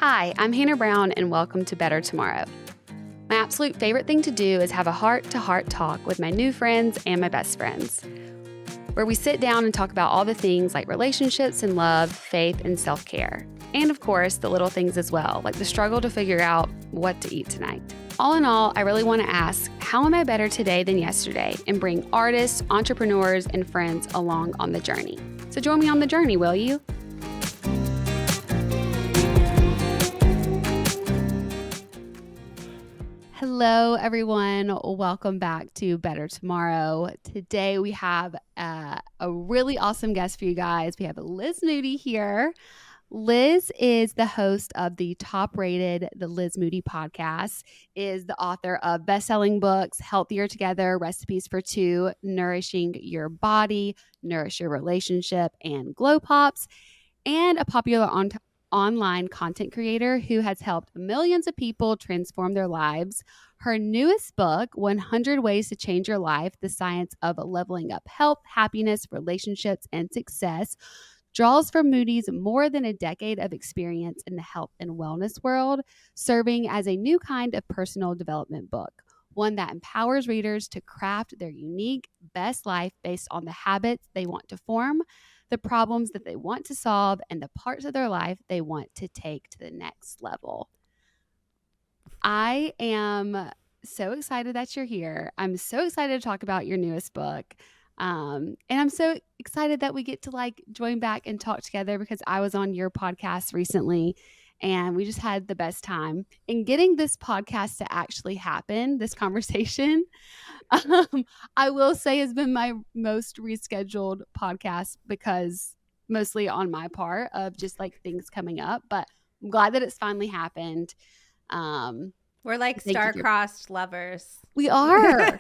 Hi, I'm Hannah Brown, and welcome to Better Tomorrow. My absolute favorite thing to do is have a heart-to-heart talk with my new friends and my best friends, where we sit down and talk about all the things like relationships and love, faith, and self-care. And of course, the little things as well, like the struggle to figure out what to eat tonight. All in all, I really want to ask, how am I better today than yesterday? And bring artists, entrepreneurs, and friends along on the journey. So join me on the journey, will you? Hello, everyone. Welcome back to Better Tomorrow. Today we have a really awesome guest for you guys. We have Liz Moody here. Liz is the host of the top-rated The Liz Moody podcast, is the author of best-selling books, Healthier Together, Recipes for Two, Nourishing Your Body, Nourish Your Relationship, and Glow Pops, and a popular online content creator who has helped millions of people transform their lives. Her newest book, 100 Ways to Change Your Life, The Science of Leveling Up Health, Happiness, Relationships, and Success, draws from Moody's more than a decade of experience in the health and wellness world, serving as a new kind of personal development book, one that empowers readers to craft their unique best life based on the habits they want to form, the problems that they want to solve, and the parts of their life they want to take to the next level. I am so excited that you're here. I'm so excited to talk about your newest book. And I'm so excited that we get to join back and talk together because I was on your podcast recently and we just had the best time. And getting this podcast to actually happen, this conversation, I will say has been my most rescheduled podcast because mostly on my part of just things coming up, but I'm glad that it's finally happened. We're like star-crossed lovers. We are.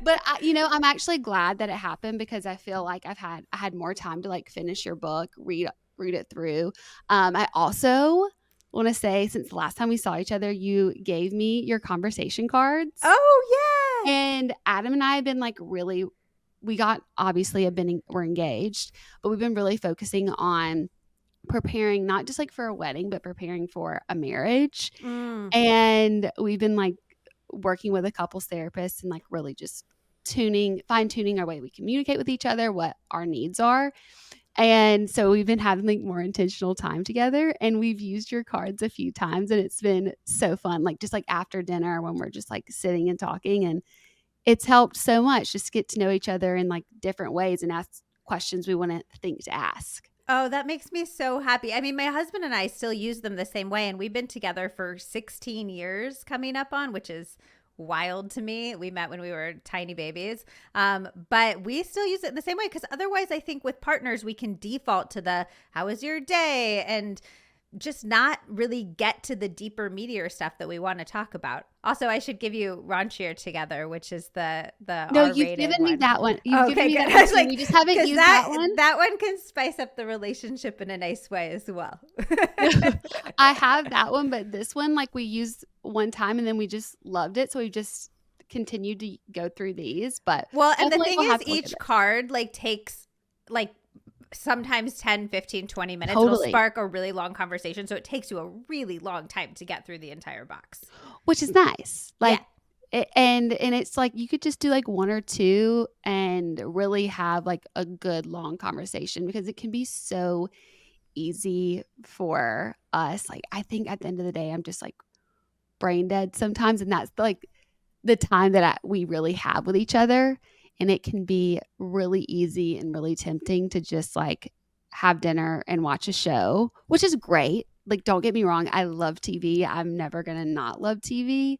But I'm actually glad that it happened because I feel like I had more time to finish your book, read it through. I also want to say, since the last time we saw each other, you gave me your conversation cards. Oh yeah. And Adam and I have been we're engaged, but we've been really focusing on preparing not just for a wedding, but preparing for a marriage. And we've been working with a couples therapist and really just fine-tuning our way we communicate with each other, what our needs are. And so we've been having more intentional time together, and we've used your cards a few times, and it's been so fun. Just after dinner when we're just sitting and talking, and it's helped so much just get to know each other in different ways and ask questions we want to think to ask. Oh, that makes me so happy. I mean, my husband and I still use them the same way, and we've been together for 16 years coming up on, which is wild to me. We met when we were tiny babies, but we still use it in the same way because otherwise I think with partners we can default to the how was your day and just not really get to the deeper, meatier stuff that we want to talk about. Also, I should give you Raunchier Together, which is the No, you've given me that one. You've given me that one. Like, we just haven't used that one. That one can spice up the relationship in a nice way as well. I have that one, but this one, we used one time and then we just loved it. So we just continued to go through these. But and the thing is, each card takes sometimes 10, 15, 20 minutes. Totally. It'll spark a really long conversation. So it takes you a really long time to get through the entire box. Which is nice. And it's you could just do one or two and really have a good long conversation because it can be so easy for us. I think at the end of the day, I'm just brain dead sometimes. And that's the time that we really have with each other. And it can be really easy and really tempting to just have dinner and watch a show, which is great. Don't get me wrong. I love TV. I'm never going to not love TV.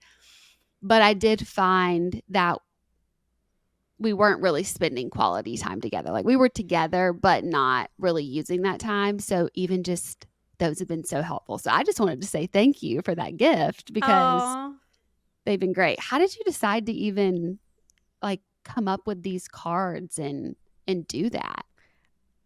But I did find that we weren't really spending quality time together. We were together, but not really using that time. So even just those have been so helpful. So I just wanted to say thank you for that gift because they've been great. How did you decide to even come up with these cards and do that?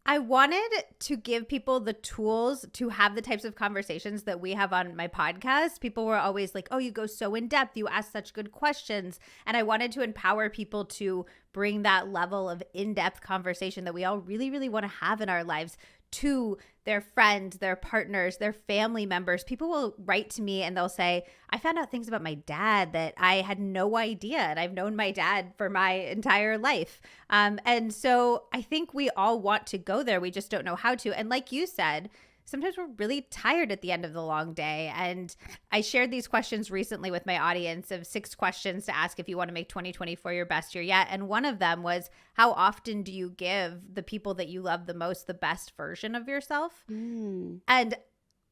I wanted to give people the tools to have the types of conversations that we have on my podcast. People were always like, oh, you go so in depth. You ask such good questions. And I wanted to empower people to bring that level of in-depth conversation that we all really, really want to have in our lives to their friends, their partners, their family members. People will write to me and they'll say, I found out things about my dad that I had no idea. And I've known my dad for my entire life. And so I think we all want to go there. We just don't know how to. And like you said, sometimes we're really tired at the end of the long day. And I shared these questions recently with my audience of 6 questions to ask if you want to make 2024 your best year yet. And one of them was, how often do you give the people that you love the most the best version of yourself? And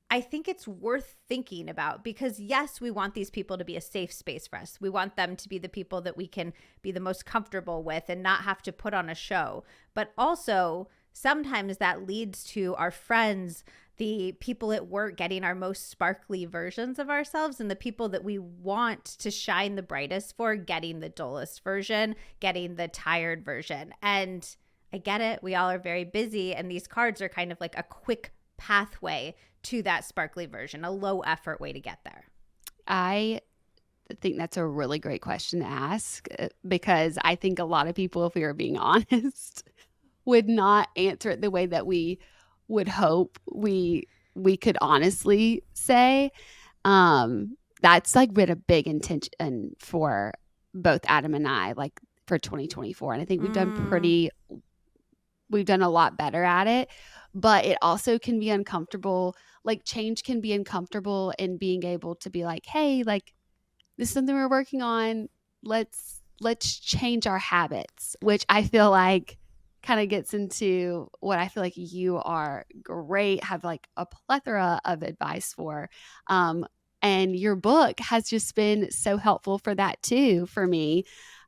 I think it's worth thinking about because, yes, we want these people to be a safe space for us. We want them to be the people that we can be the most comfortable with and not have to put on a show. But also, sometimes that leads to our friends, the people at work getting our most sparkly versions of ourselves, and the people that we want to shine the brightest for getting the dullest version, getting the tired version. And I get it. We all are very busy, and these cards are kind of like a quick pathway to that sparkly version, a low effort way to get there. I think that's a really great question to ask because I think a lot of people, if we were being honest, would not answer it the way that we would hope we could honestly say. That's like been a big intention for both Adam and I, like for 2024. And I think we've done a lot better at it, but it also can be uncomfortable. Like change can be uncomfortable in being able to be like, hey, like this is something we're working on. Let's change our habits, which I feel like kind of gets into what I feel like you are great, have like a plethora of advice for. And your book has just been so helpful for that too, for me.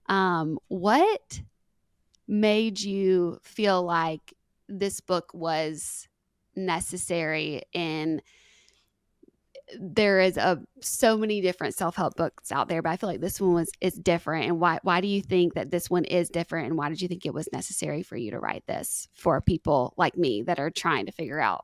What made you feel like this book was necessary? And there is so many different self-help books out there, but I feel like this one is different. And why do you think that this one is different? And why did you think it was necessary for you to write this for people like me that are trying to figure out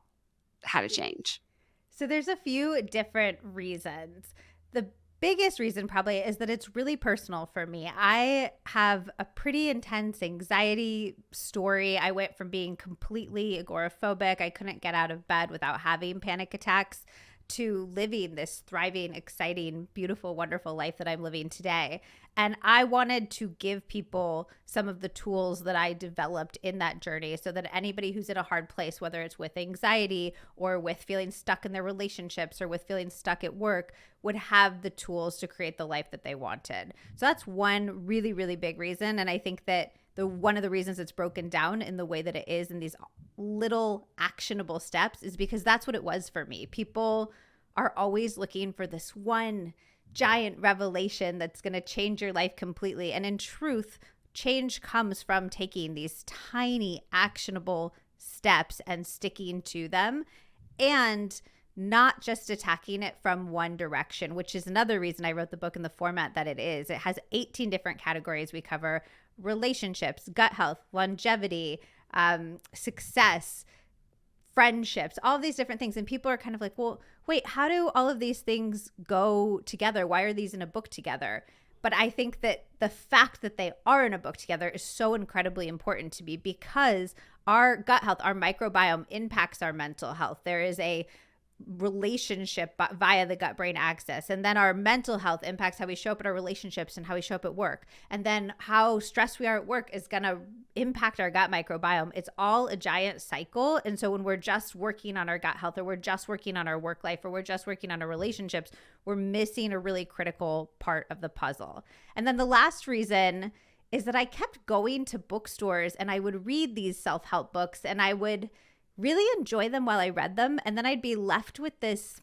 how to change? So there's a few different reasons. The biggest reason probably is that it's really personal for me. I have a pretty intense anxiety story. I went from being completely agoraphobic, I couldn't get out of bed without having panic attacks, to living this thriving, exciting, beautiful, wonderful life that I'm living today. And I wanted to give people some of the tools that I developed in that journey so that anybody who's in a hard place, whether it's with anxiety or with feeling stuck in their relationships or with feeling stuck at work, would have the tools to create the life that they wanted. So that's one really, really big reason. And I think that one of the reasons it's broken down in the way that it is in these little actionable steps is because that's what it was for me. People are always looking for this one giant revelation that's going to change your life completely. And in truth, change comes from taking these tiny actionable steps and sticking to them, and not just attacking it from one direction, which is another reason I wrote the book in the format that it is. It has 18 different categories. We cover relationships, gut health, longevity, success, friendships, all of these different things. And people are kind of like, well, wait, how do all of these things go together? Why are these in a book together? But I think that the fact that they are in a book together is so incredibly important to me because our gut health, our microbiome impacts our mental health. There is a relationship via the gut brain axis, and then our mental health impacts how we show up at our relationships and how we show up at work, and then how stressed we are at work is going to impact our gut microbiome. It's all a giant cycle. And so when we're just working on our gut health, or we're just working on our work life, or we're just working on our relationships, we're missing a really critical part of the puzzle. And then the last reason is that I kept going to bookstores and I would read these self-help books and I would really enjoy them while I read them. And then I'd be left with this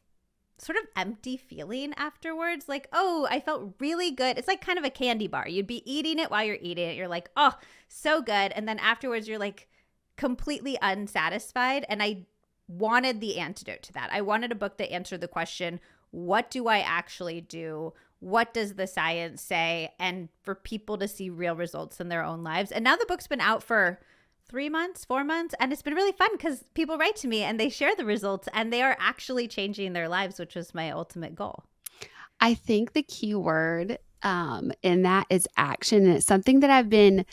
sort of empty feeling afterwards. Like, oh, I felt really good. It's like kind of a candy bar. You'd be eating it while you're eating it. You're like, oh, so good. And then afterwards, you're like completely unsatisfied. And I wanted the antidote to that. I wanted a book that answered the question, what do I actually do? What does the science say? And for people to see real results in their own lives. And now the book's been out for 3 months, 4 months. And it's been really fun because people write to me and they share the results and they are actually changing their lives, which was my ultimate goal. I think the key word in that is action. And it's something that I've been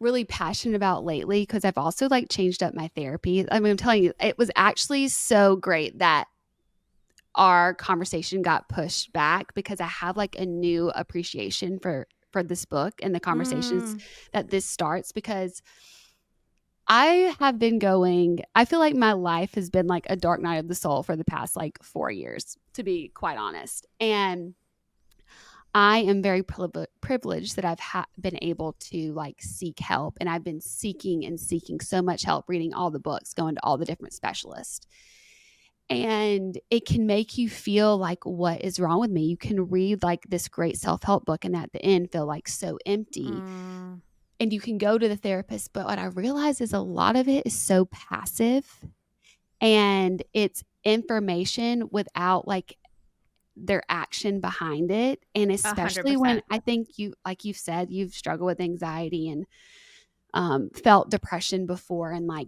really passionate about lately, because I've also like changed up my therapy. I mean, I'm telling you, it was actually so great that our conversation got pushed back, because I have like a new appreciation for this book and the conversations Mm. that this starts, because I feel like my life has been like a dark night of the soul for the past like 4 years, to be quite honest. And I am very privileged that I've been able to like seek help, and I've been seeking and seeking so much help, reading all the books, going to all the different specialists. And it can make you feel like, what is wrong with me? You can read like this great self-help book and at the end feel like so empty. Mm. And you can go to the therapist, but what I realize is a lot of it is so passive, and it's information without like their action behind it. And A hundred especially when percent. I think you, like you've said, you've struggled with anxiety and felt depression before, and like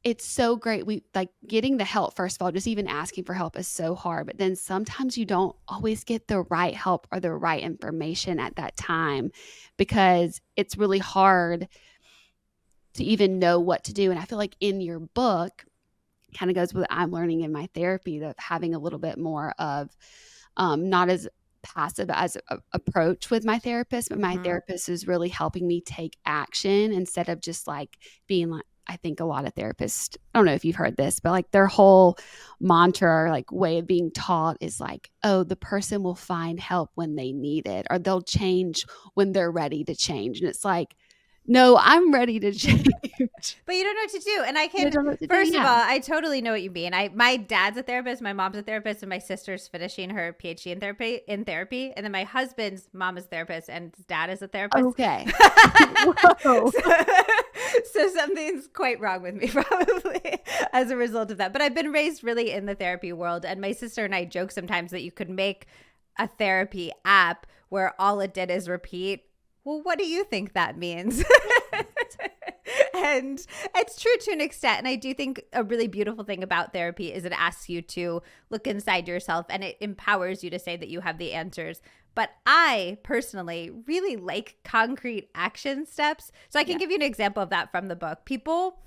it's so great. We like getting the help. First of all, just even asking for help is so hard, but then sometimes you don't always get the right help or the right information at that time, because it's really hard to even know what to do. And I feel like in your book kind of goes with what I'm learning in my therapy, of having a little bit more of not as passive as a approach with my therapist, but my Mm-hmm. therapist is really helping me take action instead of just like being like, I think a lot of therapists, I don't know if you've heard this, but like their whole mantra or like way of being taught is like, oh, the person will find help when they need it, or they'll change when they're ready to change. And it's like, no, I'm ready to change. But you don't know what to do. And I But I can, don't know what to do. first of Yeah. all, I totally know what you mean. My dad's a therapist, my mom's a therapist, and my sister's finishing her PhD in therapy. And then my husband's mom is a therapist and his dad is a therapist. Okay. so, Whoa. so something's quite wrong with me probably as a result of that. But I've been raised really in the therapy world. And my sister and I joke sometimes that you could make a therapy app where all it did is repeat, well, what do you think that means? And it's true to an extent. And I do think a really beautiful thing about therapy is it asks you to look inside yourself and it empowers you to say that you have the answers. But I personally really like concrete action steps. So I can Yeah. give you an example of that from the book. People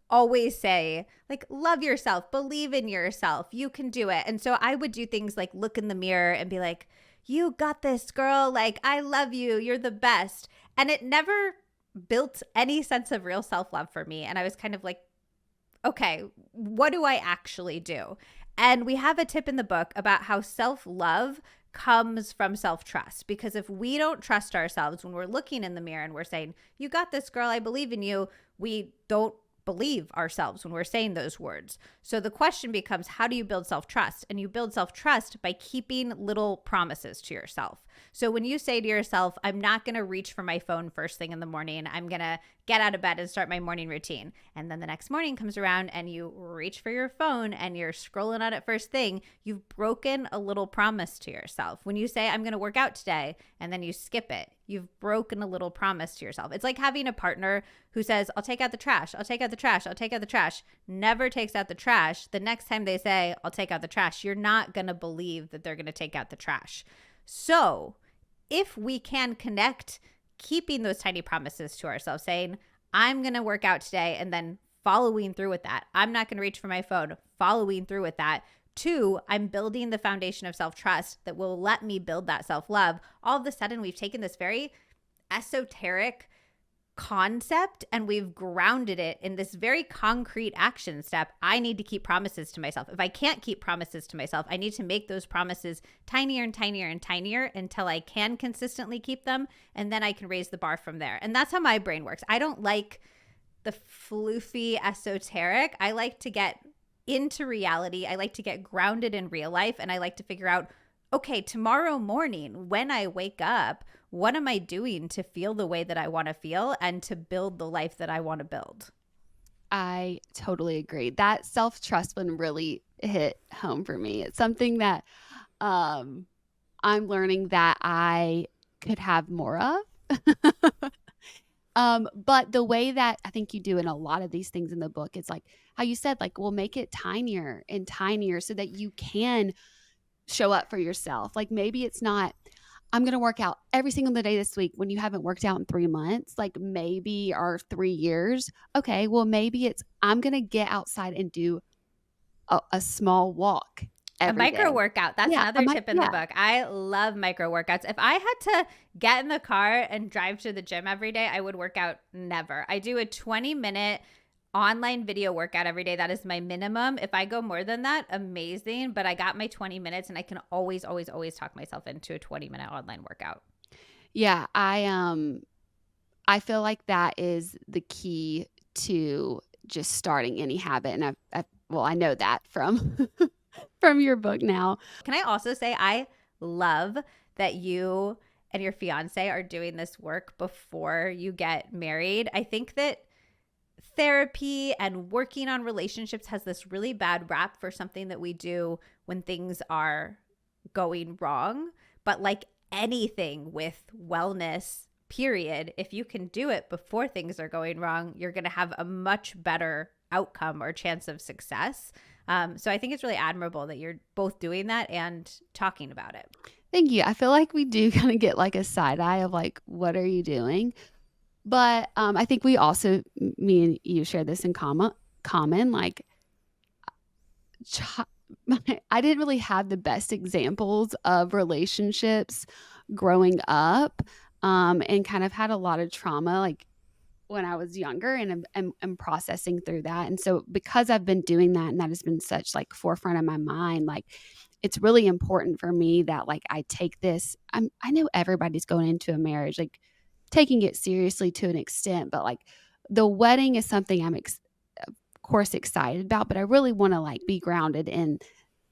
always say, like, love yourself, believe in yourself, you can do it. And so I would do things like look in the mirror and be like, you got this, girl. Like, I love you. You're the best. And it never built any sense of real self-love for me. And I was kind of like, okay, what do I actually do? And we have a tip in the book about how self-love comes from self-trust. Because if we don't trust ourselves when we're looking in the mirror and we're saying, you got this, girl, I believe in you, we don't believe ourselves when we're saying those words. So the question becomes, how do you build self-trust? And you build self-trust by keeping little promises to yourself. So when you say to yourself, I'm not going to reach for my phone first thing in the morning, I'm going to get out of bed and start my morning routine. And then the next morning comes around and you reach for your phone and you're scrolling on it first thing, you've broken a little promise to yourself. When you say, I'm going to work out today, and then you skip it, you've broken a little promise to yourself. It's like having a partner who says, I'll take out the trash, I'll take out the trash, I'll take out the trash, never takes out the trash. The next time they say, I'll take out the trash, you're not going to believe that they're going to take out the trash. So if we can connect keeping those tiny promises to ourselves, saying, I'm going to work out today, and then following through with that. I'm not going to reach for my phone, following through with that. 2, I'm building the foundation of self-trust that will let me build that self-love. All of a sudden, we've taken this very esoteric concept and we've grounded it in this very concrete action step. I need to keep promises to myself. If I can't keep promises to myself, I need to make those promises tinier and tinier and tinier until I can consistently keep them, and then I can raise the bar from there. And that's how my brain works. I don't like the floofy esoteric. I like to get into reality. I like to get grounded in real life, and I like to figure out, okay, tomorrow morning when I wake up, what am I doing to feel the way that I want to feel and to build the life that I want to build? I totally agree. That self-trust one really hit home for me. It's something that I'm learning that I could have more of. But the way that I think you do in a lot of these things in the book, it's like how you said, like, we'll make it tinier and tinier so that you can show up for yourself. Like maybe it's not, I'm going to work out every single day this week when you haven't worked out in 3 months, like maybe or 3 years. Okay, well maybe it's I'm going to get outside and do a small walk A every day. micro workout. That's Yeah, another tip in the yeah. book. I love micro workouts. If I had to get in the car and drive to the gym every day, I would work out never. I do a 20-minute online video workout every day. That is my minimum. If I go more than that, amazing. But I got my 20 minutes and I can always, always, always talk myself into a 20-minute online workout. Yeah, I feel like that is the key to just starting any habit, and I know that from from your book now. Can I also say I love that you and your fiance are doing this work before you get married. I think that therapy and working on relationships has this really bad rap for something that we do when things are going wrong. But like anything with wellness, period, if you can do it before things are going wrong, you're going to have a much better outcome or chance of success. So I think it's really admirable that you're both doing that and talking about it. Thank you. I feel like we do kinda get, like, a side eye of, like, "What are you doing?" But, I think we also me and you share this in common, like, chi I didn't really have the best examples of relationships growing up, and kind of had a lot of trauma, like, when I was younger, and I'm processing through that, and so because I've been doing that and that has been such, like, forefront of my mind, like, it's really important for me that, like, I take this I know everybody's going into a marriage, like, taking it seriously to an extent, but, like, the wedding is something I'm of course, excited about, but I really wanna, like, be grounded in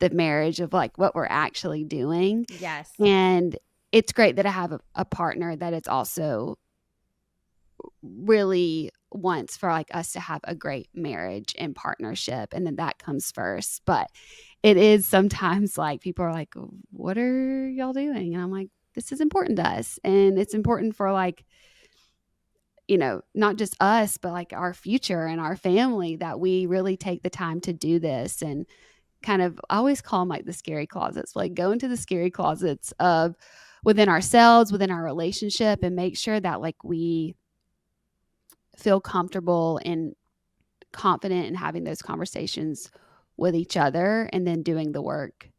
the marriage of, like, what we're actually doing, Yes. and it's great that I have a partner that it's also really wants for, like, us to have a great marriage and partnership, and then that comes first, but it is sometimes, like, people are like, "What are y'all doing?" And I'm like, "This is important to us, and it's important for, like, not just us, but, like, our future and our family that we really take the time to do this," and kind of I always call them, like, the scary closets, like, go into the scary closets of within ourselves, within our relationship, and make sure that, like, we feel comfortable and confident in having those conversations with each other and then doing the work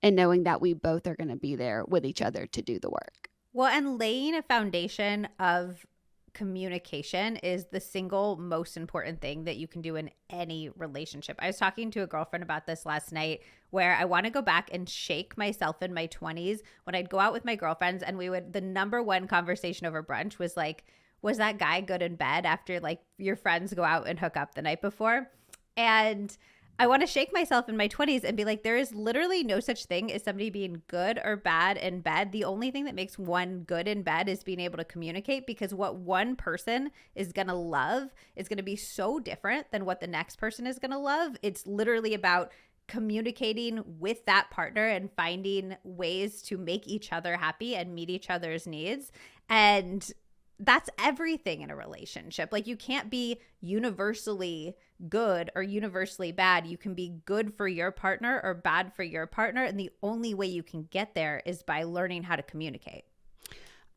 and knowing that we both are going to be there with each other to do the work. Well, and laying a foundation of communication is the single most important thing that you can do in any relationship. I was talking to a girlfriend about this last night where I want to go back and shake myself in my 20s when I'd go out with my girlfriends and the number one conversation over brunch was like, was that guy good in bed after like your friends go out and hook up the night before? And I want to shake myself in my 20s and be like, there is literally no such thing as somebody being good or bad in bed. The only thing that makes one good in bed is being able to communicate, because what one person is going to love is going to be so different than what the next person is going to love. It's literally about communicating with that partner and finding ways to make each other happy and meet each other's needs. And that's everything in a relationship. Like, you can't be universally good or universally bad. You can be good for your partner or bad for your partner. And the only way you can get there is by learning how to communicate.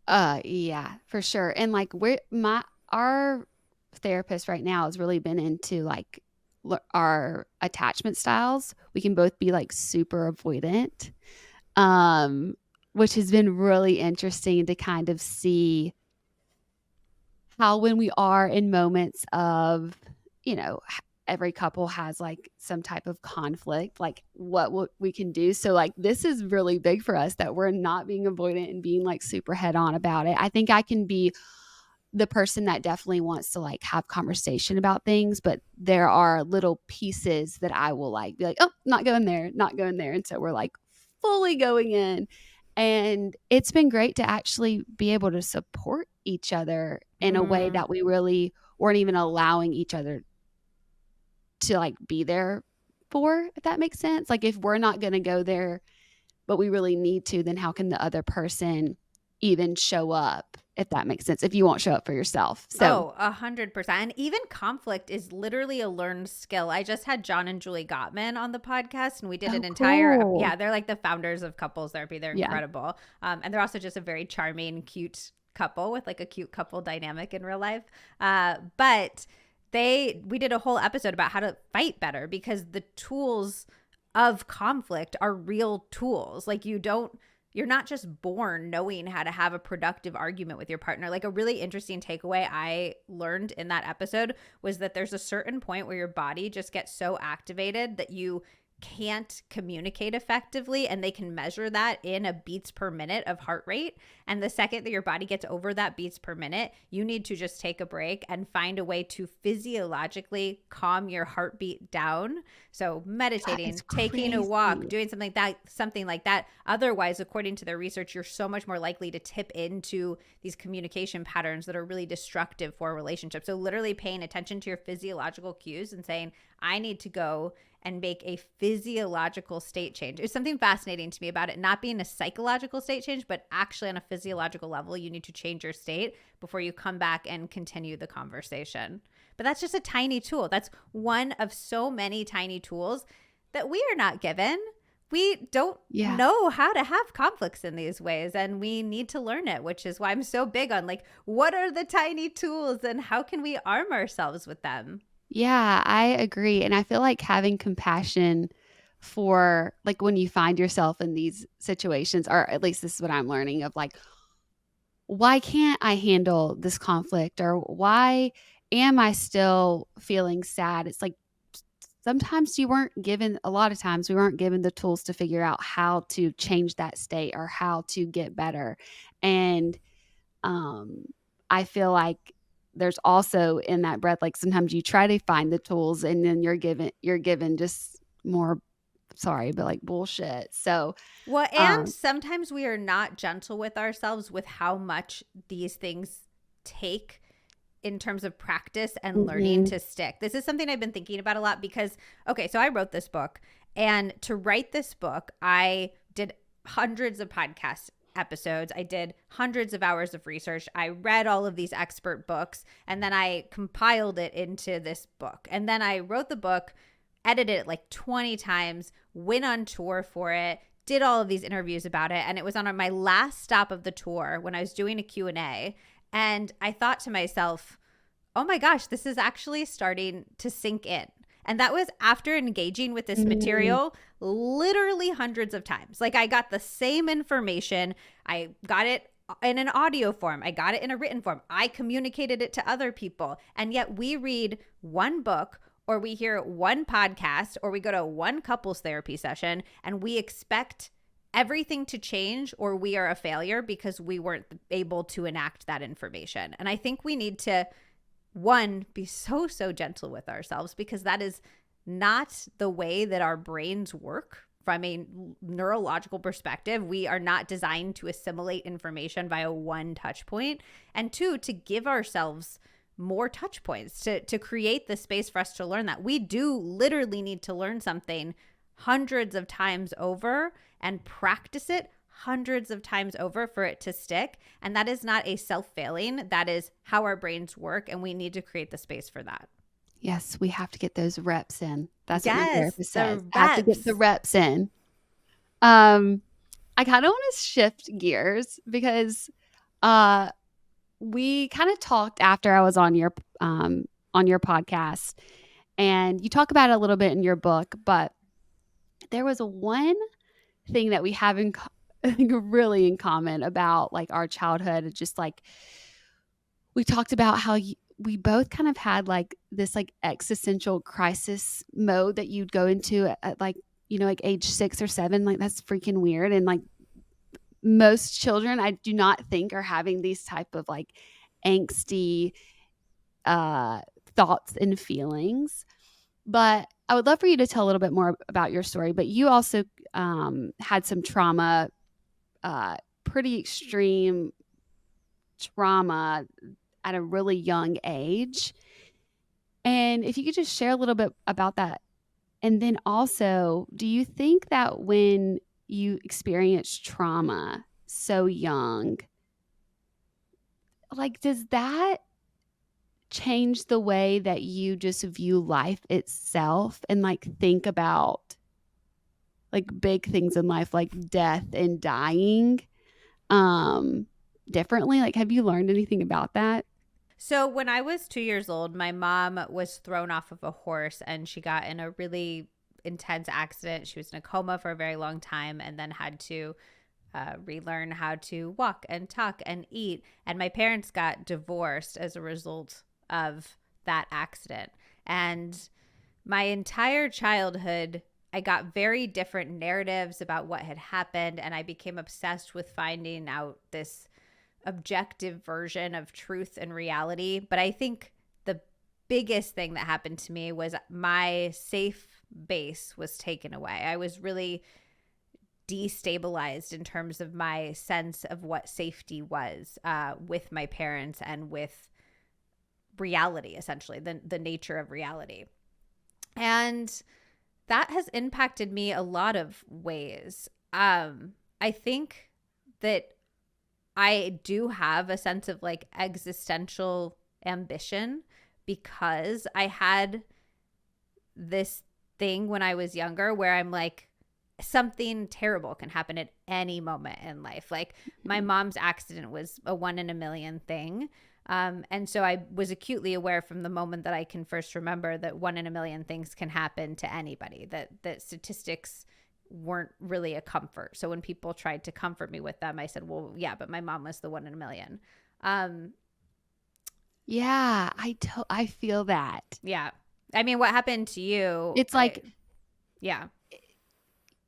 Yeah, for sure. And like our therapist right now has really been into like our attachment styles. We can both be like super avoidant, um, which has been really interesting to kind of see how when we are in moments of, every couple has like some type of conflict, like what we can do. So like this is really big for us that we're not being avoidant and being like super head on about it. I think I can be the person that definitely wants to like have conversation about things, but there are little pieces that I will like be like, oh, not going there, not going there. And so we're like fully going in. And it's been great to actually be able to support each other in a way Mm. that we really weren't even allowing each other to like be there for, if that makes sense. Like if we're not going to go there, but we really need to, then how can the other person even show up if that makes sense, if you won't show up for yourself. So Oh, 100%. And even conflict is literally a learned skill. I just had John and Julie Gottman on the podcast, and we did oh, an entire, cool. yeah, they're like the founders of couples therapy. They're Yeah. incredible. And they're also just a very charming, cute couple with like a cute couple dynamic in real life. But we did a whole episode about how to fight better, because the tools of conflict are real tools. Like you're not just born knowing how to have a productive argument with your partner. Like, a really interesting takeaway I learned in that episode was that there's a certain point where your body just gets so activated that you can't communicate effectively, and they can measure that in a beats per minute of heart rate. And the second that your body gets over that beats per minute, you need to just take a break and find a way to physiologically calm your heartbeat down. So meditating, taking a walk, doing something like that. Otherwise, according to their research, you're so much more likely to tip into these communication patterns that are really destructive for a relationship. So literally paying attention to your physiological cues and saying, I need to go and make a physiological state change. There's something fascinating to me about it not being a psychological state change, but actually on a physiological level, you need to change your state before you come back and continue the conversation. But that's just a tiny tool. That's one of so many tiny tools that we are not given. We don't know how to have conflicts in these ways, and we need to learn it, which is why I'm so big on like, what are the tiny tools and how can we arm ourselves with them? Yeah, I agree. And I feel like having compassion for like when you find yourself in these situations, or at least this is what I'm learning of like, why can't I handle this conflict? Or why am I still feeling sad? It's like sometimes a lot of times we weren't given the tools to figure out how to change that state or how to get better. And um, I feel like there's also in that breath, like sometimes you try to find the tools and then you're given just more, sorry, but like bullshit. So, Well, and um, sometimes we are not gentle with ourselves with how much these things take in terms of practice and learning mhm, to stick. This is something I've been thinking about a lot because, okay, so I wrote this book, and to write this book, I did hundreds of podcast episodes. I did hundreds of hours of research. I read all of these expert books, and then I compiled it into this book. And then I wrote the book, edited it like 20 times, went on tour for it, did all of these interviews about it, and it was on my last stop of the tour when I was doing a Q&A. And I thought to myself, oh my gosh, this is actually starting to sink in. And that was after engaging with this mm, material literally hundreds of times. Like, I got the same information. I got it in an audio form. I got it in a written form. I communicated it to other people. And yet we read one book, or we hear one podcast, or we go to one couples therapy session, and we expect everything to change, or we are a failure because we weren't able to enact that information. And I think we need to, one, be so gentle with ourselves, because that is not the way that our brains work. From a neurological perspective, we are not designed to assimilate information via one touch point. And two, to give ourselves more touch points to create the space for us to learn that. We do literally need to learn something hundreds of times over and practice it hundreds of times over for it to stick. And that is not a self-failing. That is how our brains work, and we need to create the space for that. yes, we have to get those reps in. That's what my Yes, therapist says. the I have to get the reps. reps in. Um, I kind of want to shift gears because uh we kind of talked after I was on your podcast, and you talk about it a little bit in your book, but there was one thing that we have I think really in common about like our childhood. Just like we talked about how we both kind of had like this like existential crisis mode that you'd go into at like like age 6 or 7. Like that's freaking weird, and like most children I do not think are having these type of like angsty uh, thoughts and feelings. But I would love for you to tell a little bit more about your story. But you also had some trauma, pretty extreme trauma at a really young age. And if you could just share a little bit about that. And then also, do you think that when you experience trauma so young, like, does that change the way that you just view life itself and, like, think about, like, big things in life like death and dying, um, differently? Like, have you learned anything about that? So when I was 2 years old, my mom was thrown off of a horse and she got in a really intense accident. She was in a coma for a very long time and then had to relearn how to walk and talk and eat. And my parents got divorced as a result of that accident. And my entire childhood, I got very different narratives about what had happened. And I became obsessed with finding out this objective version of truth and reality. But I think the biggest thing that happened to me was my safe base was taken away. I was really destabilized in terms of my sense of what safety was with my parents and with reality, essentially, the nature of reality. And that has impacted me a lot of ways. I think that I do have a sense of like existential ambition because I had this thing when I was younger where I'm like, something terrible can happen at any moment in life. Like my mom's accident was a 1 in a million thing. And so I was acutely aware from the moment that I can first remember that 1 in a million things can happen to anybody, that statistics weren't really a comfort. So when people tried to comfort me with them, I said, well, yeah, but my mom was the 1 in a million. Um, Yeah, I feel that. yeah. I mean, what happened to you? It's like Yeah.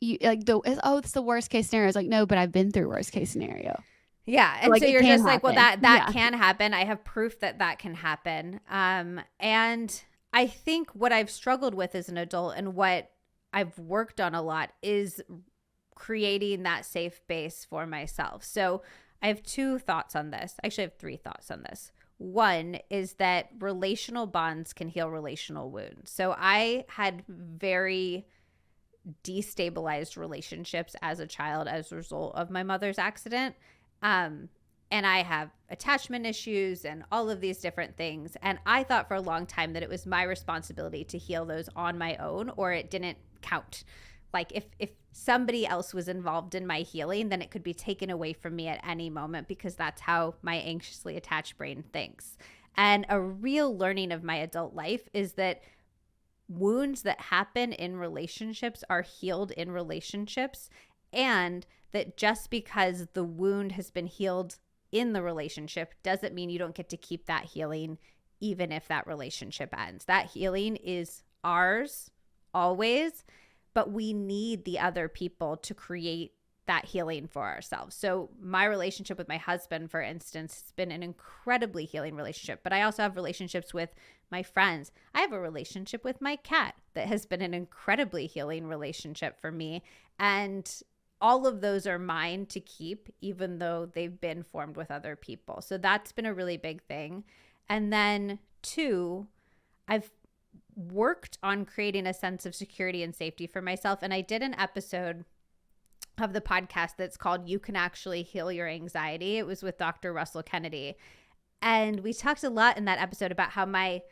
you like it's the worst case scenario. It's like, no, but I've been through worst case scenario. Yeah. So, And like, so it you're can just like, well, happen. that Yeah. can happen. I have proof that that can happen. And I think what I've struggled with as an adult and what I've worked on a lot is creating that safe base for myself. So I have two thoughts on this. Actually, I have three thoughts on this. One is that relational bonds can heal relational wounds. So I had very destabilized relationships as a child as a result of my mother's accident. Um, and I have attachment issues and all of these different things. And I thought for a long time that it was my responsibility to heal those on my own, or it didn't count. Like if somebody else was involved in my healing, then it could be taken away from me at any moment because that's how my anxiously attached brain thinks. And a real learning of my adult life is that wounds that happen in relationships are healed in relationships, and that just because the wound has been healed in the relationship doesn't mean you don't get to keep that healing even if that relationship ends. That healing is ours always, but we need the other people to create that healing for ourselves. So my relationship with my husband, for instance, has been an incredibly healing relationship, but I also have relationships with my friends. I have a relationship with my cat that has been an incredibly healing relationship for me. And all of those are mine to keep, even though they've been formed with other people. So that's been a really big thing. And then two, I've worked on creating a sense of security and safety for myself. And I did an episode of the podcast that's called You Can Actually Heal Your Anxiety. It was with Dr. Russell Kennedy. And we talked a lot in that episode about how my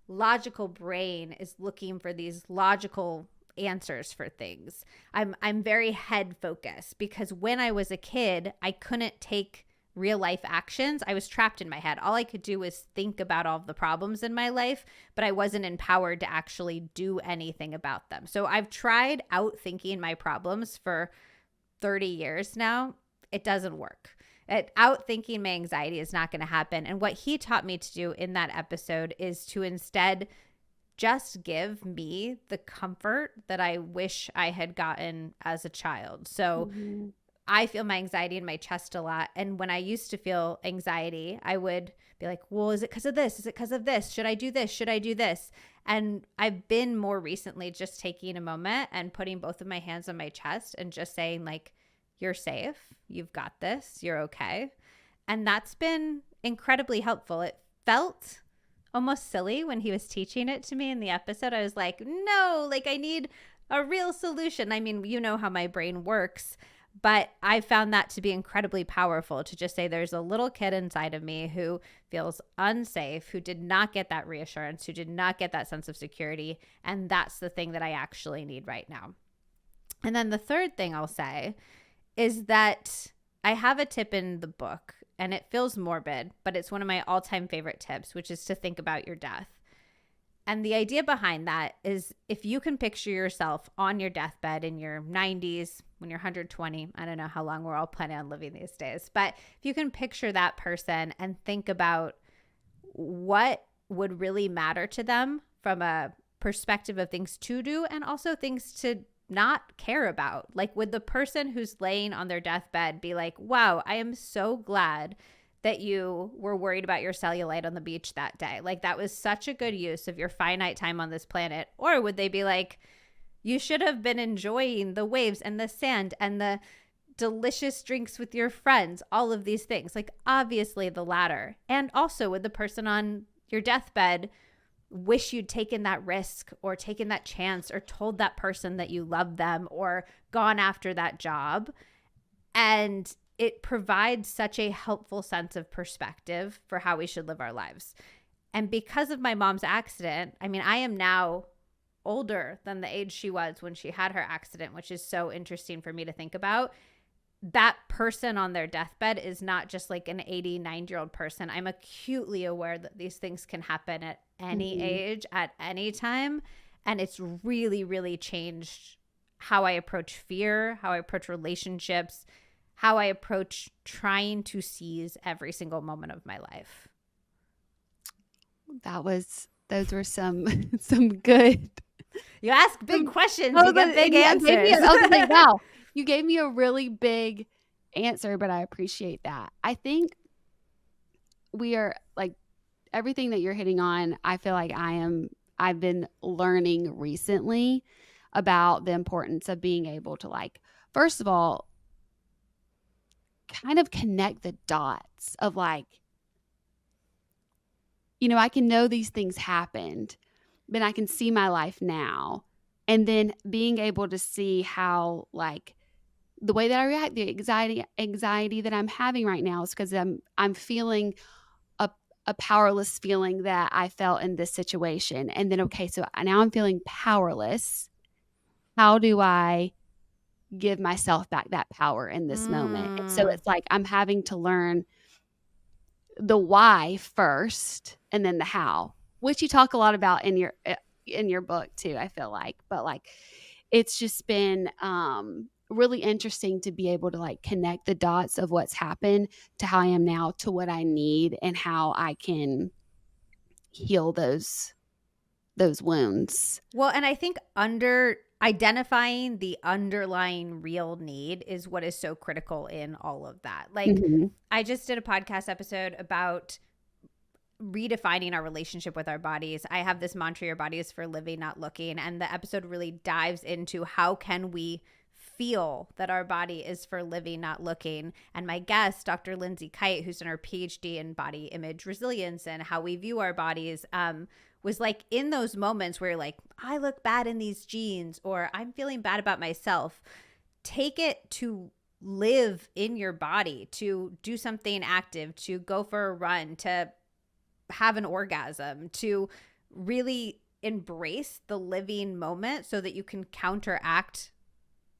logical brain is looking for these logical answers for things. I'm very head focused because when I was a kid, I couldn't take real life actions. I was trapped in my head. All I could do was think about all of the problems in my life, but I wasn't empowered to actually do anything about them. So I've tried out thinking my problems for 30 years now. It doesn't work. Out thinking my anxiety is not going to happen. And what he taught me to do in that episode is to instead just give me the comfort that I wish I had gotten as a child. So I feel my anxiety in my chest a lot. And when I used to feel anxiety, I would be like, well, is it because of this? Is it because of this? Should I do this? Should I do this? And I've been more recently just taking a moment and putting both of my hands on my chest and just saying like, you're safe. You've got this. You're okay. And that's been incredibly helpful. It felt almost silly when he was teaching it to me in the episode. I was like, no, like I need a real solution. I mean, you know how my brain works, But I found that to be incredibly powerful, to just say there's a little kid inside of me who feels unsafe, who did not get that reassurance, who did not get that sense of security. And that's the thing that I actually need right now. And then the third thing I'll say is that I have a tip in the book, and it feels morbid, but it's one of my all-time favorite tips, which is to think about your death. And the idea behind that is, if you can picture yourself on your deathbed in your 90s, when you're 120, I don't know how long we're all planning on living these days, but if you can picture that person and think about what would really matter to them from a perspective of things to do and also things to not care about. Like, would the person who's laying on their deathbed be like, wow, I am so glad that you were worried about your cellulite on the beach that day? Like, that was such a good use of your finite time on this planet. Or would they be like, you should have been enjoying the waves and the sand and the delicious drinks with your friends, all of these things? Like, obviously the latter. And also, would the person on your deathbed wish you'd taken that risk or taken that chance or told that person that you love them or gone after that job? And it provides such a helpful sense of perspective for how we should live our lives. And because of my mom's accident, I mean, I am now older than the age she was when she had her accident, which is so interesting for me to think about. That person on their deathbed is not just like an 89-year-old person. I'm acutely aware that these things can happen at any age, at any time. And it's really, really changed how I approach fear, how I approach relationships, how I approach trying to seize every single moment of my life. Those were some good. You ask big questions, you get big answers. I was like, wow, you gave me a really big answer, but I appreciate that. I think we are like, everything that you're hitting on, I feel like I've been learning recently about the importance of being able to, like, first of all, kind of connect the dots of, like, you know, I can know these things happened, but I can see my life now. And then being able to see how, like, the way that I react, the anxiety that I'm having right now is because I'm feeling a powerless feeling that I felt in this situation. And then, okay, so now I'm feeling powerless. How do I give myself back that power in this moment? And so it's like I'm having to learn the why first and then the how, which you talk a lot about in your book too, I feel like. But, like, it's just been really interesting to be able to, like, connect the dots of what's happened to how I am now to what I need and how I can heal those wounds. Well, and I think identifying the underlying real need is what is so critical in all of that. Like, I just did a podcast episode about redefining our relationship with our bodies. I have this mantra, your body is for living, not looking. And the episode really dives into how can we feel that our body is for living, not looking. And my guest, Dr. Lindsay Kite, who's done her PhD in body image resilience and how we view our bodies, was like, in those moments where you're like, I look bad in these jeans, or I'm feeling bad about myself, take it to live in your body, to do something active, to go for a run, to have an orgasm, to really embrace the living moment so that you can counteract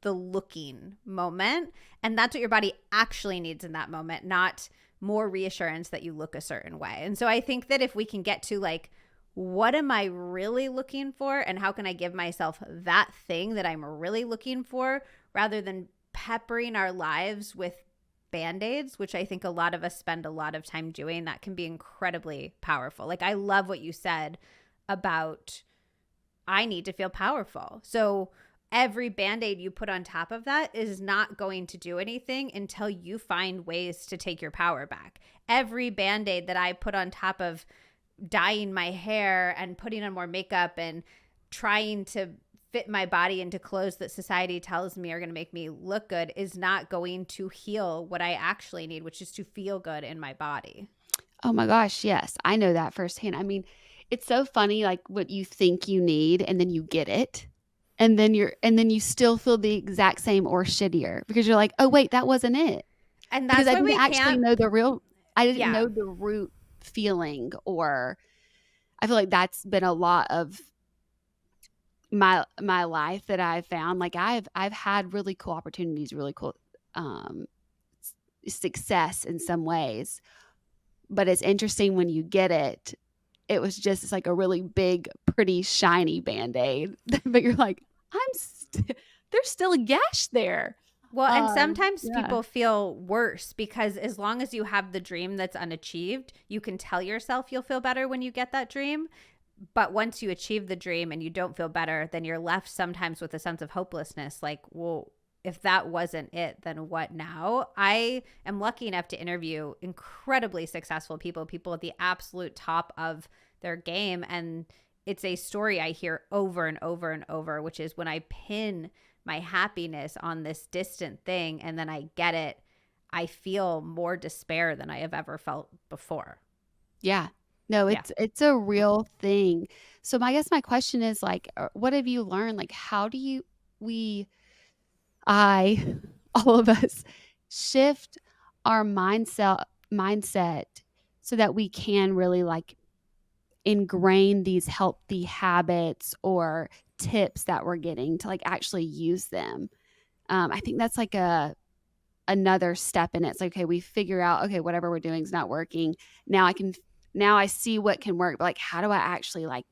the looking moment. And that's what your body actually needs in that moment, not more reassurance that you look a certain way. And so I think that if we can get to, like, what am I really looking for and how can I give myself that thing that I'm really looking for, rather than peppering our lives with Band-Aids, which I think a lot of us spend a lot of time doing, that can be incredibly powerful. Like, I love what you said about I need to feel powerful. So every Band-Aid you put on top of that is not going to do anything until you find ways to take your power back. Every Band-Aid that I put on top of dyeing my hair and putting on more makeup and trying to fit my body into clothes that society tells me are going to make me look good is not going to heal what I actually need, which is to feel good in my body. Oh my gosh, yes. I know that firsthand. I mean, it's so funny, like, what you think you need and then you get it. and then you still feel the exact same or shittier because you're like, "Oh, wait, that wasn't it." And Because that's I why didn't we actually can't. know the real I didn't Yeah. know the root feeling, or I feel like that's been a lot of my life that I've found. Like I've had really cool opportunities, really cool um success in some ways, but it's interesting when you get it. It was just it's like a really big, pretty, shiny band-aid, but you're like, there's still a gash there. Well, and sometimes Yeah, people feel worse because as long as you have the dream that's unachieved, you can tell yourself you'll feel better when you get that dream. But once you achieve the dream and you don't feel better, then you're left sometimes with a sense of hopelessness. Like, well, if that wasn't it, then what now? I am lucky enough to interview incredibly successful people, people at the absolute top of their game. And it's a story I hear over and over and over, which is when I pin my happiness on this distant thing and then I get it, I feel more despair than I have ever felt before. yeah. No, Yeah. it's a real thing. So I guess my question is like, what have you learned? Like, how do you we I all of us shift our mindset so that we can really like ingrain these healthy habits or tips that we're getting to like actually use them. I think that's like a another step in it. It's like, okay, we figure out, okay, whatever we're doing is not working. Now now I see what can work, but like, how do I actually like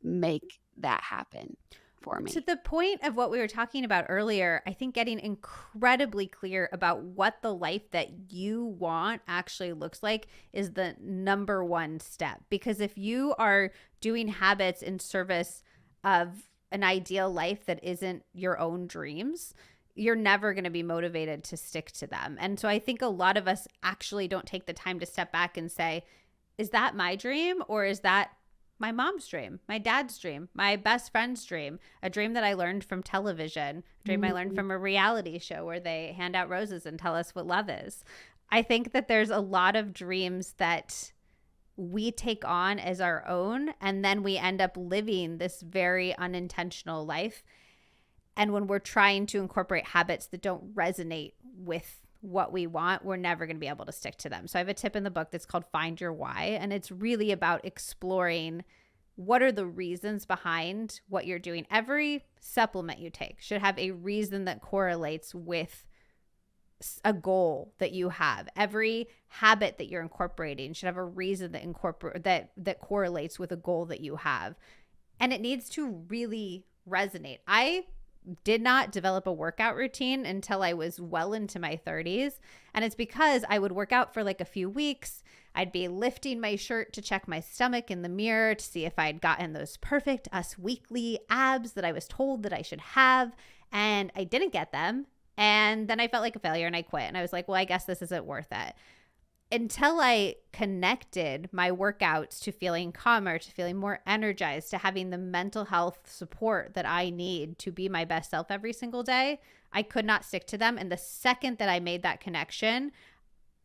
make that happen for To me? the point of what we were talking about earlier, I think getting incredibly clear about what the life that you want actually looks like is the number one step. Because if you are doing habits in service of an ideal life that isn't your own dreams, you're never going to be motivated to stick to them. And so I think a lot of us actually don't take the time to step back and say, is that my dream or is that my mom's dream, my dad's dream, my best friend's dream, a dream that I learned from television, a dream I learned Mhm. from a reality show where they hand out roses and tell us what love is. I think that there's a lot of dreams that we take on as our own, and then we end up living this very unintentional life. And when we're trying to incorporate habits that don't resonate with what we want, we're never going to be able to stick to them. So I have a tip in the book that's called Find Your Why. And it's really about exploring what are the reasons behind what you're doing. Every supplement you take should have a reason that correlates with a goal that you have. Every habit that you're incorporating should have a reason that correlates with a goal that you have. And it needs to really resonate. I did not develop a workout routine until I was well into my 30s. And it's because I would work out for like a few weeks. I'd be lifting my shirt to check my stomach in the mirror to see if I'd gotten those perfect Us Weekly abs that I was told that I should have. And I didn't get them. And then I felt like a failure and I quit. And I was like, well, I guess this isn't worth it until I connected my workouts to feeling calmer, to feeling more energized, to having the mental health support that I need to be my best self every single day, I could not stick to them. And the second that I made that connection,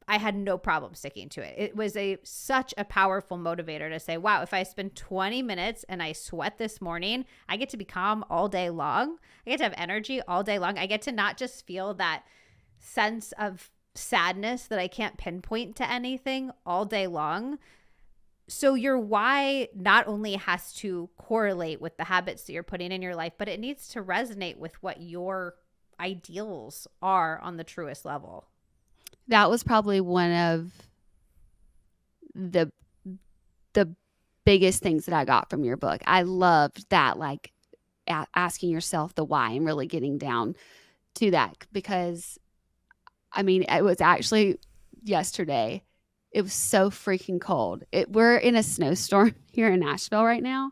I had no problem sticking to it. It was such a powerful motivator to say, wow, if I spend 20 minutes and I sweat this morning, I get to be calm all day long. I get to have energy all day long. I get to not just feel that sense of sadness that I can't pinpoint to anything all day long. So your why not only has to correlate with the habits that you're putting in your life, but it needs to resonate with what your ideals are on the truest level. That was probably one of the the biggest things that I got from your book. I loved that, like asking yourself the why and really getting down to that because I mean, it was actually yesterday. It was so freaking cold. We're in a snowstorm here in Nashville right now.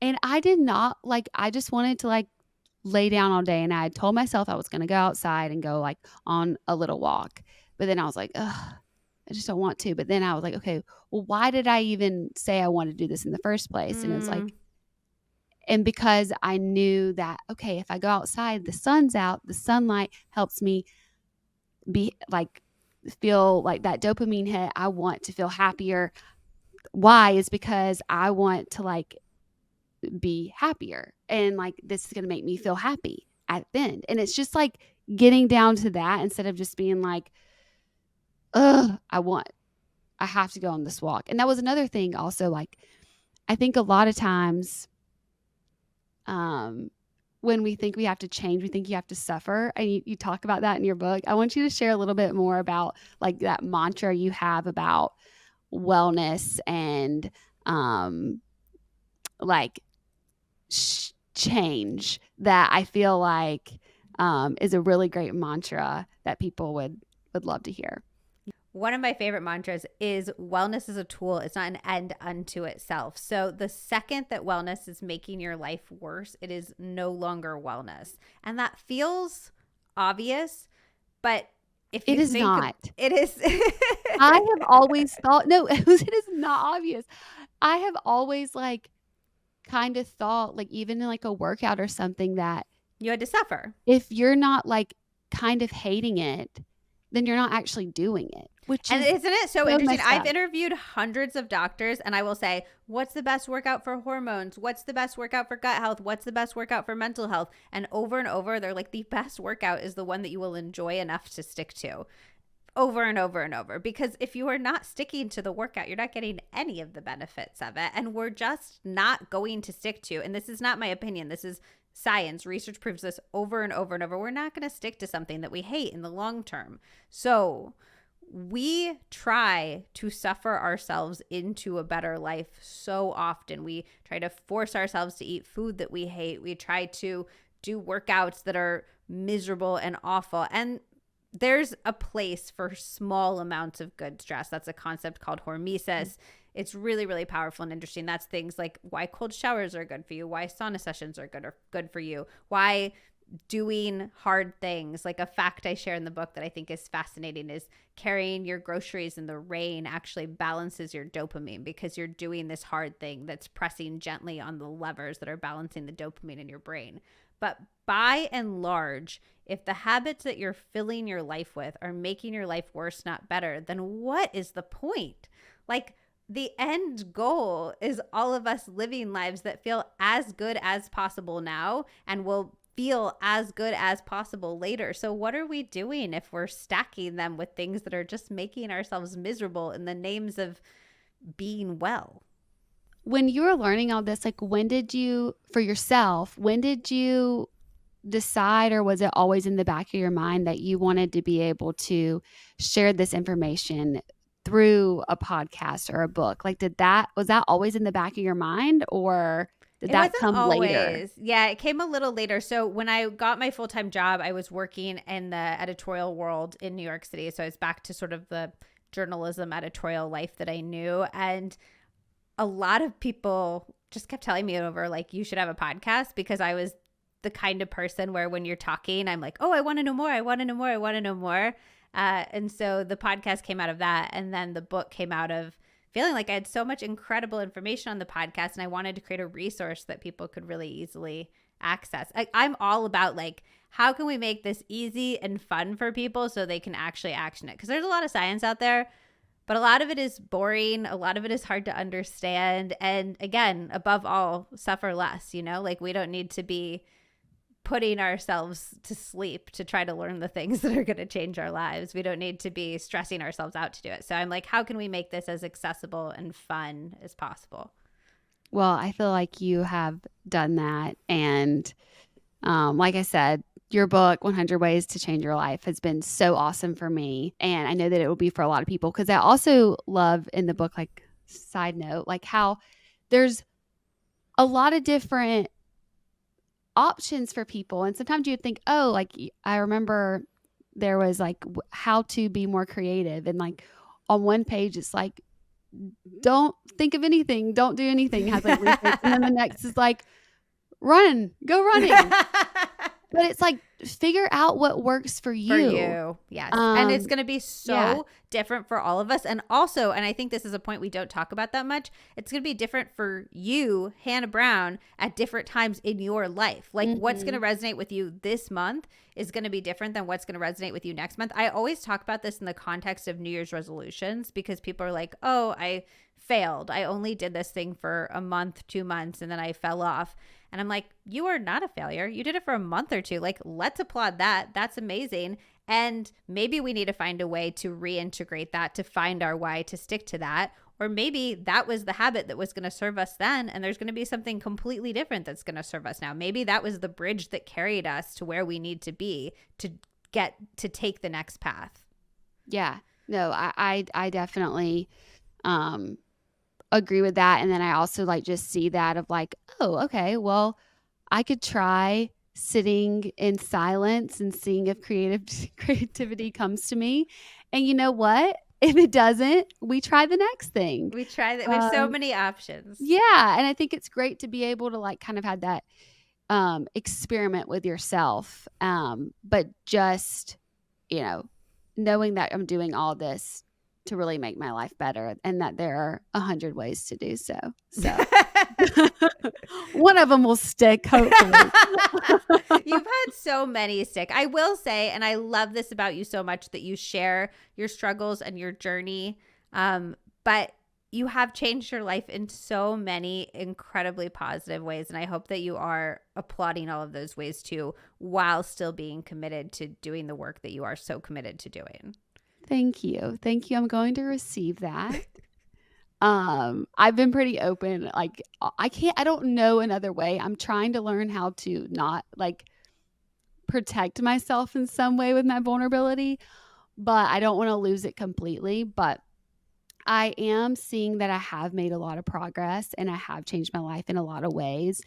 And I did not like, I just wanted to like lay down all day. And I had told myself I was going to go outside and go like on a little walk. But then I was like, ugh, I just don't want to. But then I was like, okay, well, why did I even say I wanted to do this in the first place? And it was Mm, like, and because I knew that, okay, if I go outside, the sun's out, the sunlight helps me be like, feel like that dopamine hit. I want to feel happier. Why is because I want to like be happier. And like, this is going to make me feel happy at the end. And it's just like getting down to that instead of just being like, ugh, I have to go on this walk. And that was another thing also, like, I think a lot of times, when we think we have to change, we think you have to suffer. And you talk about that in your book. I want you to share a little bit more about like that mantra you have about wellness and like change that I feel like is a really great mantra that people would love to hear. One of my favorite mantras is wellness is a tool. It's not an end unto itself. So the second that wellness is making your life worse, it is no longer wellness. And that feels obvious, but if you it is think not. it is. I have always thought, no, it is not obvious. I have always like kind of thought like even in like a workout or something that you had to suffer. If you're not like kind of hating it, then you're not actually doing it. And isn't it so interesting? I've interviewed hundreds of doctors and I will say, what's the best workout for hormones? What's the best workout for gut health? What's the best workout for mental health? And over, they're like, the best workout is the one that you will enjoy enough to stick to. Over and over and over. Because if you are not sticking to the workout, you're not getting any of the benefits of it. And we're just not going to stick to, and this is not my opinion, this is science. Research proves this over and over and over. We're not going to stick to something that we hate in the long term. So we try to suffer ourselves into a better life so often. We try to force ourselves to eat food that we hate. We try to do workouts that are miserable and awful. And there's a place for small amounts of good stress. That's a concept called hormesis. It's really, really powerful and interesting. That's things like why cold showers are good for you, why sauna sessions are good for you, why doing hard things. Like a fact I share in the book that I think is fascinating is carrying your groceries in the rain actually balances your dopamine because you're doing this hard thing that's pressing gently on the levers that are balancing the dopamine in your brain. But by and large, if the habits that you're filling your life with are making your life worse, not better, then what is the point? Like, the end goal is all of us living lives that feel as good as possible now and will feel as good as possible later. So what are we doing if we're stacking them with things that are just making ourselves miserable in the names of being well? When you were learning all this, like when did you decide, or was it always in the back of your mind that you wanted to be able to share this information through a podcast or a book? Like was that always in the back of your mind, or did that come later? Yeah, it came a little later. So when I got my full-time job, I was working in the editorial world in New York City. So I was back to sort of the journalism editorial life that I knew. And a lot of people just kept telling me over, like, you should have a podcast, because I was the kind of person where when you're talking, I'm like, oh, I want to know more. I want to know more. I want to know more. And so the podcast came out of that. And then the book came out of feeling like I had so much incredible information on the podcast, and I wanted to create a resource that people could really easily access. I'm all about, like, how can we make this easy and fun for people so they can actually action it? Because there's a lot of science out there, but a lot of it is boring. A lot of it is hard to understand. And again, above all, suffer less, like we don't need to be putting ourselves to sleep to try to learn the things that are going to change our lives. We don't need to be stressing ourselves out to do it. So I'm like, how can we make this as accessible and fun as possible? Well, I feel like you have done that. And like I said, your book, 100 Ways to Change Your Life, has been so awesome for me. And I know that it will be for a lot of people, because I also love in the book, like, side note, like how there's a lot of different options for people. And sometimes you'd think, oh, like, I remember there was like how to be more creative. And like on one page, it's like, don't think of anything. Don't do anything. It has like research. And then the next is like, go running. But it's like, figure out what works for you. For you, yes. And it's going to be so different for all of us. And also, and I think this is a point we don't talk about that much, it's going to be different for you, Hannah Brown, at different times in your life. Like, what's going to resonate with you this month is going to be different than what's going to resonate with you next month. I always talk about this in the context of New Year's resolutions, because people are like, oh, I failed. I only did this thing for a month, 2 months, and then I fell off. And I'm like, you are not a failure. You did it for a month or two. Like, let's applaud that. That's amazing. And maybe we need to find a way to reintegrate that, to find our why, to stick to that. Or maybe that was the habit that was going to serve us then, and there's going to be something completely different that's going to serve us now. Maybe that was the bridge that carried us to where we need to be to get to take the next path. Yeah. No, I definitely agree with that. And then I also like just see that of like, oh, okay, well, I could try sitting in silence and seeing if creativity comes to me. And you know what? If it doesn't, we try the next thing. We try that. We have so many options. Yeah. And I think it's great to be able to like kind of have that experiment with yourself. But just, knowing that I'm doing all this to really make my life better and that there are 100 ways to do so. So one of them will stick, hopefully. You've had so many stick. I will say, and I love this about you so much, that you share your struggles and your journey. But you have changed your life in so many incredibly positive ways. And I hope that you are applauding all of those ways too, while still being committed to doing the work that you are so committed to doing. Thank you. Thank you. I'm going to receive that. I've been pretty open. Like I don't know another way. I'm trying to learn how to not like protect myself in some way with my vulnerability, but I don't want to lose it completely. But I am seeing that I have made a lot of progress and I have changed my life in a lot of ways.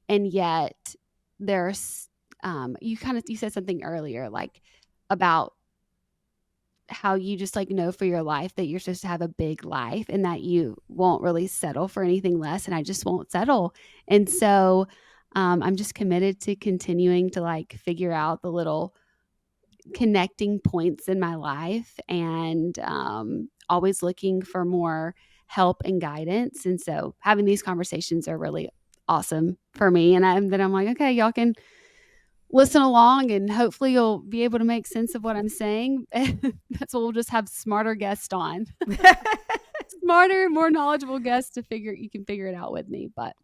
And yet there's, you said something earlier, like about how you just like know for your life that you're supposed to have a big life and that you won't really settle for anything less. And I just won't settle. And so I'm just committed to continuing to like figure out the little connecting points in my life and always looking for more help and guidance. And so having these conversations are really awesome for me. And I'm like, okay, y'all can listen along and hopefully you'll be able to make sense of what I'm saying. That's what we'll just have smarter guests on. Smarter, more knowledgeable guests you can figure it out with me. But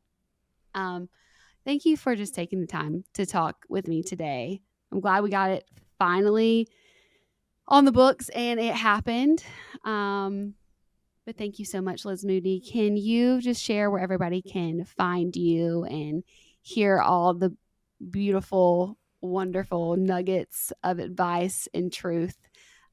thank you for just taking the time to talk with me today. I'm glad we got it finally on the books and it happened. But thank you so much, Liz Moody. Can you just share where everybody can find you and hear all the beautiful, wonderful nuggets of advice and truth,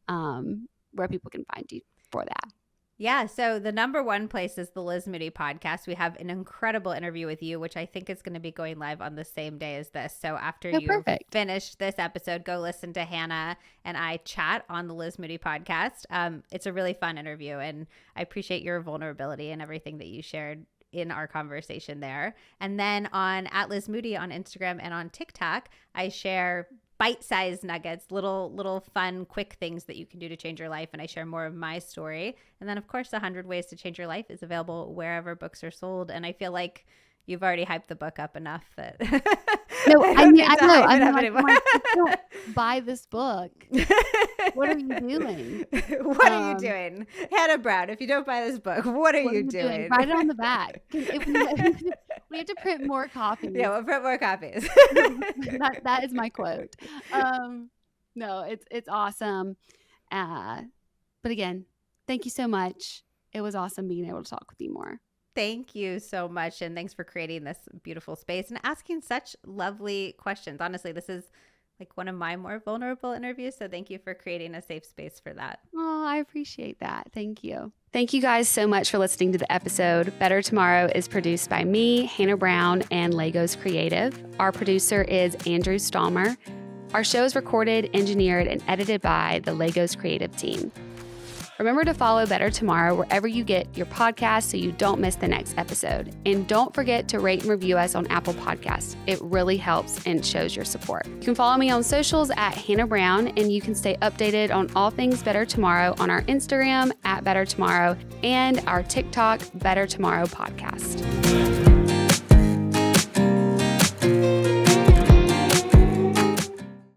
where people can find you for that? Yeah. So the number one place is the Liz Moody podcast. We have an incredible interview with you, which I think is going to be going live on the same day as this. So after you finish this episode, go listen to Hannah and I chat on the Liz Moody podcast. It's a really fun interview and I appreciate your vulnerability and everything that you shared in our conversation there. And then on @Liz Moody on Instagram and on TikTok, I share bite-sized nuggets, little fun, quick things that you can do to change your life. And I share more of my story. And then, of course, 100 Ways to Change Your Life is available wherever books are sold. And I feel like you've already hyped the book up enough that no, I know. I'm like, don't buy this book. What are you doing? What are you doing? Hannah Brown, if you don't buy this book, what are you doing? Write it on the back. We have to print more copies. Yeah, we'll print more copies. That is my quote. No, it's awesome. But again, thank you so much. It was awesome being able to talk with you more. Thank you so much. And thanks for creating this beautiful space and asking such lovely questions. Honestly, this is like one of my more vulnerable interviews. So thank you for creating a safe space for that. Oh, I appreciate that. Thank you. Thank you guys so much for listening to the episode. Better Tomorrow is produced by me, Hannah Brown, and Legos Creative. Our producer is Andrew Stallmer. Our show is recorded, engineered, and edited by the Legos Creative team. Remember to follow Better Tomorrow wherever you get your podcasts so you don't miss the next episode. And don't forget to rate and review us on Apple Podcasts. It really helps and shows your support. You can follow me on socials @Hannah Brown, and you can stay updated on all things Better Tomorrow on our Instagram @Better Tomorrow and our TikTok Better Tomorrow podcast.